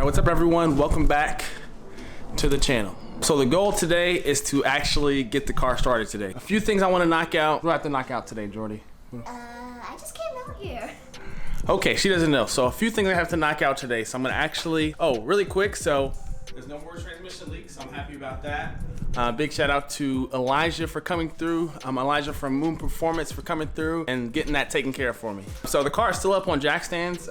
Alright, what's up everyone? Welcome back to the channel. So the goal today is to actually get the car started today. A few things I want to knock out. What do I have to knock out today, Jordy? I just came out here. Okay, she doesn't know. So a few things I have to knock out today. So I'm gonna actually, really quick. So there's no more transmission leaks. So I'm happy about that. Big shout out to Elijah for coming through. Elijah from Moon Performance for coming through and getting that taken care of for me. So the car is still up on jack stands.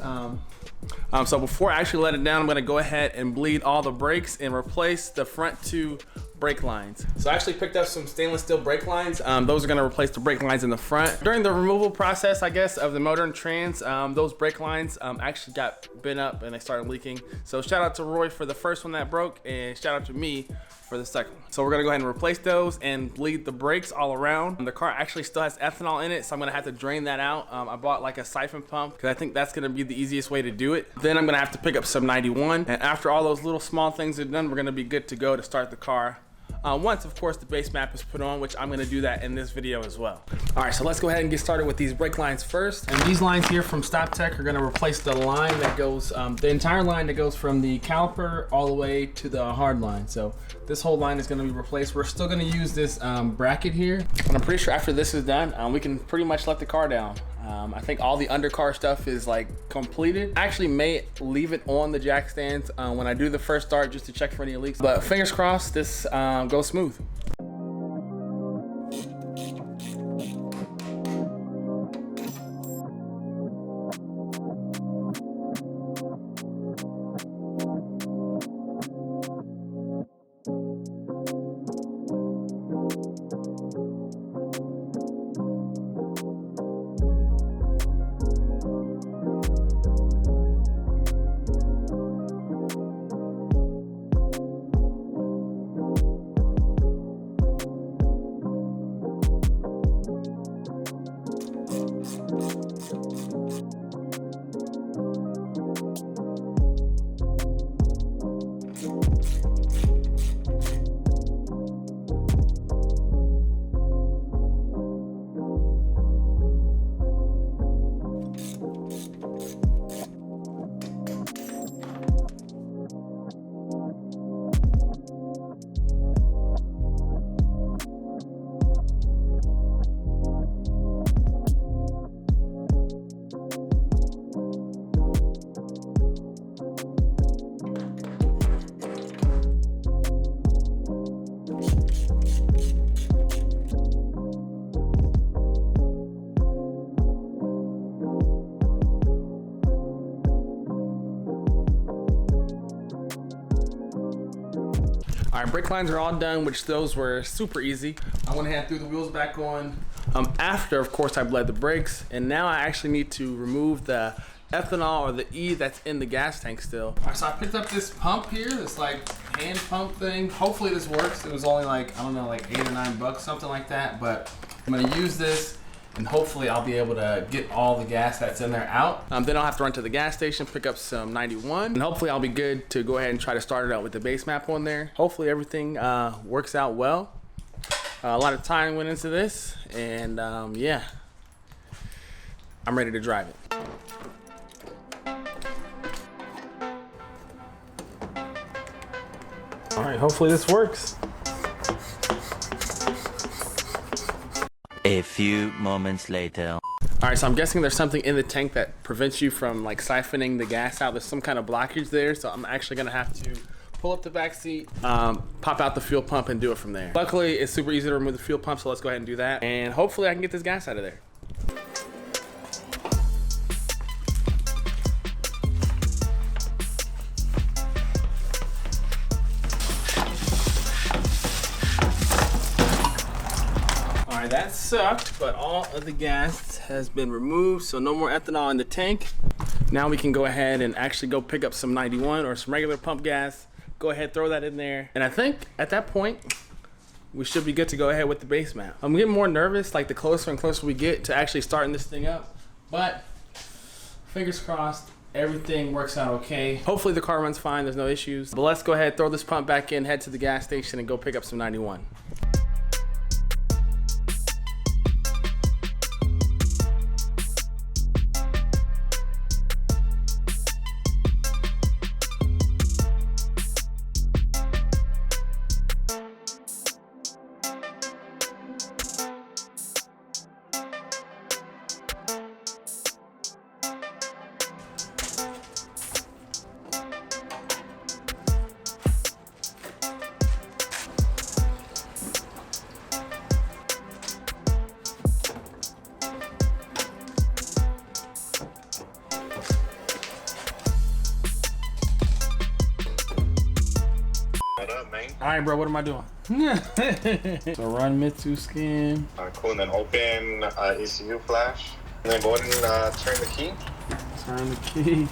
So before I actually let it down, I'm gonna go ahead and bleed all the brakes and replace the front two brake lines. So I actually picked up some stainless steel brake lines. Those are gonna replace the brake lines in the front. During the removal process, I guess, of the motor and trans, those brake lines actually got bent up and they started leaking. So shout out to Roy for the first one that broke, and shout out to me for the second one. So we're gonna go ahead and replace those and bleed the brakes all around. The car actually still has ethanol in it, so I'm gonna have to drain that out. I bought like a siphon pump because I think that's gonna be the easiest way to do it. Then I'm gonna have to pick up some 91, and after all those little small things are done, we're gonna be good to go to start the car. Once, of course, the base map is put on, which I'm gonna do that in this video as well. All right, so let's go ahead and get started with these brake lines first. And these lines here from Stop Tech are gonna replace the line that goes, the entire line that goes from the caliper all the way to the hard line. So this whole line is gonna be replaced. We're still gonna use this bracket here. And I'm pretty sure after this is done, we can pretty much let the car down. I think all the undercar stuff is like completed. I actually may leave it on the jack stands when I do the first start just to check for any leaks. But fingers crossed this goes smooth. All right, brake lines are all done, which those were super easy. I went ahead and threw the wheels back on after, of course, I bled the brakes. And now I actually need to remove the ethanol or the E that's in the gas tank still. All right, so I picked up this pump here, this like hand pump thing. Hopefully this works. It was only like, I don't know, like $8 or $9, something like that. But I'm gonna use this and hopefully I'll be able to get all the gas that's in there out. Then I'll have to run to the gas station, pick up some 91, and hopefully I'll be good to go ahead and try to start it out with the base map on there. Hopefully everything works out well. A lot of time went into this, and yeah, I'm ready to drive it. All right, hopefully this works. A few moments later. All right, so I'm guessing there's something in the tank that prevents you from like siphoning the gas out. There's some kind of blockage there, so I'm actually gonna have to pull up the back seat, pop out the fuel pump and do it from there. Luckily, it's super easy to remove the fuel pump, so let's go ahead and do that. And hopefully I can get this gas out of there. That sucked, but all of the gas has been removed, so no more ethanol in the tank. Now we can go ahead and actually go pick up some 91 or some regular pump gas. Go ahead, throw that in there. And I think at that point, we should be good to go ahead with the base map. I'm getting more nervous, like the closer and closer we get to actually starting this thing up. But fingers crossed, everything works out okay. Hopefully the car runs fine, there's no issues. But let's go ahead, throw this pump back in, head to the gas station and go pick up some 91. right, bro, what am I doing? So run mid-2 scan. Cool, and then open ECU flash. And then go ahead and turn the key. Turn the key.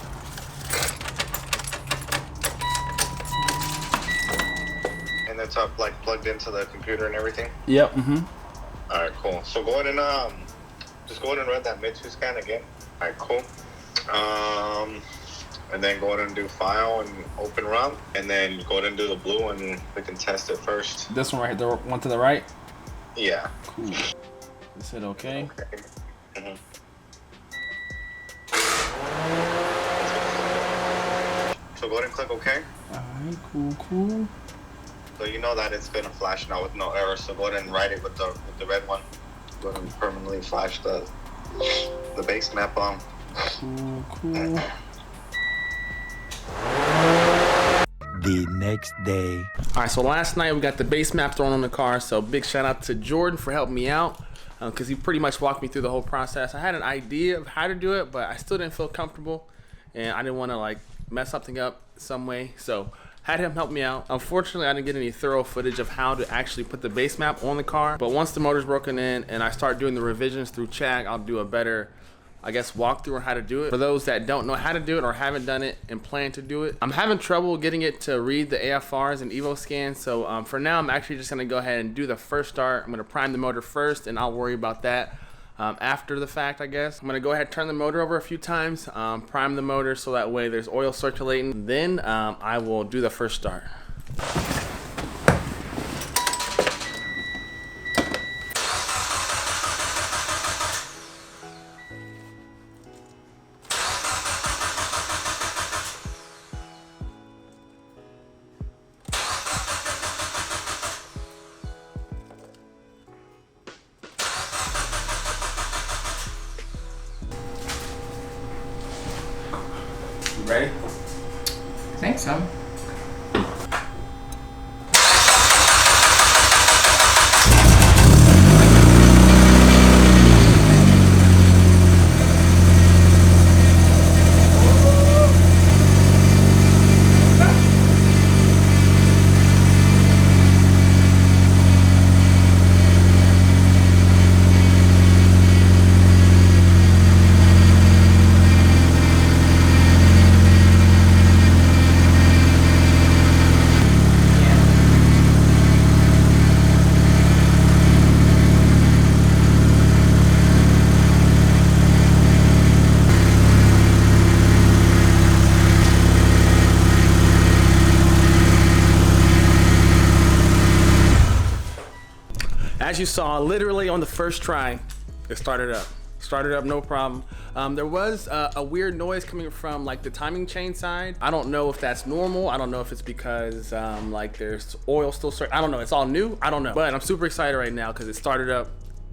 And it's up like plugged into the computer and everything. Yep. All right, cool. So go ahead and just go ahead and run that mid-2 scan again. All right, cool. And then go ahead and do file and open run, and then go ahead and do the blue, and we can test it first. This one right here, the one to the right? Yeah. Cool. Just hit okay. So go ahead and click OK. Alright, cool. So you know that it's gonna flash now with no error. So go ahead and write it with the red one. Go ahead and permanently flash the base map on. Cool. The next day. All right, so last night we got the base map thrown on the car. So big shout out to Jordan for helping me out, because he pretty much walked me through the whole process. I had an idea of how to do it, but I still didn't feel comfortable, and I didn't want to like mess something up some way. So had him help me out. Unfortunately, I didn't get any thorough footage of how to actually put the base map on the car. But once the motor's broken in and I start doing the revisions through Chag, I'll do a better, I guess, walkthrough on how to do it. For those that don't know how to do it or haven't done it and plan to do it, I'm having trouble getting it to read the AFRs and Evo scans. So for now, I'm actually just gonna go ahead and do the first start. I'm gonna prime the motor first, and I'll worry about that after the fact, I guess. I'm gonna go ahead and turn the motor over a few times, prime the motor so that way there's oil circulating. Then I will do the first start. Ready? I think so. As you saw, literally on the first try, it started up. Started up, no problem. There was a weird noise coming from like the timing chain side. I don't know if that's normal. I don't know if it's because like there's oil still I don't know. It's all new. I don't know. But I'm super excited right now because it started up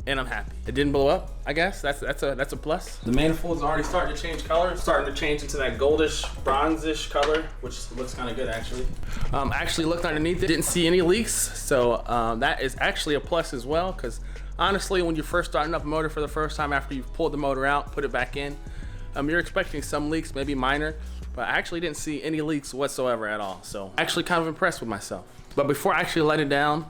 and I'm happy. It didn't blow up, I guess. That's a plus. The manifold's already starting to change color. Starting to change into that goldish, bronzish color, which looks kind of good actually. Actually looked underneath it, didn't see any leaks. So that is actually a plus as well, because honestly, when you're first starting up a motor for the first time after you've pulled the motor out, put it back in, you're expecting some leaks, maybe minor, but I actually didn't see any leaks whatsoever at all. So actually kind of impressed with myself. But before I actually let it down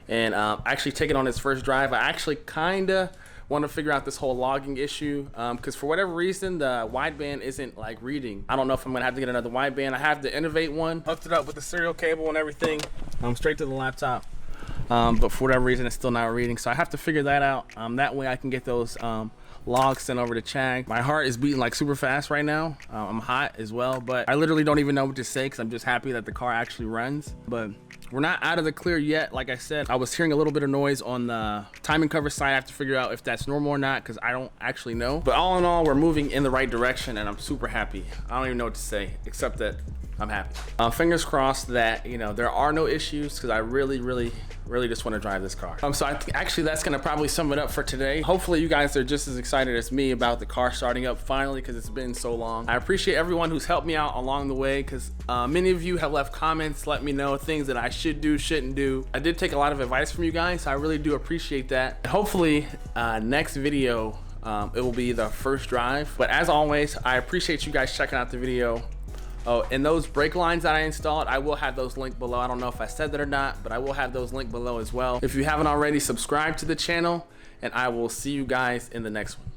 and actually take it on its first drive, I actually kinda want to figure out this whole logging issue, because for whatever reason the wideband isn't like reading. I don't know if I'm gonna have to get another wideband. I have the Innovate one, hooked it up with the serial cable and everything, straight to the laptop, but for whatever reason it's still not reading. So I have to figure that out. That way I can get those logs sent over to Chag. My heart is beating like super fast right now. I'm hot as well, but I literally don't even know what to say because I'm just happy that the car actually runs. But we're not out of the clear yet. Like I said, I was hearing a little bit of noise on the timing cover side. I have to figure out if that's normal or not because I don't actually know. But all in all, we're moving in the right direction and I'm super happy. I don't even know what to say except that I'm happy. Fingers crossed that, you know, there are no issues because I really just want to drive this car. So I think actually that's gonna probably sum it up for today. Hopefully you guys are just as excited as me about the car starting up finally, because it's been so long. I appreciate everyone who's helped me out along the way, because many of you have left comments, let me know things that I should do, shouldn't do. I did take a lot of advice from you guys, so I really do appreciate that. And hopefully next video it will be the first drive. But as always, I appreciate you guys checking out the video. Oh, and those brake lines that I installed, I will have those linked below. I don't know if I said that or not, but I will have those linked below as well. If you haven't already, subscribe to the channel, and I will see you guys in the next one.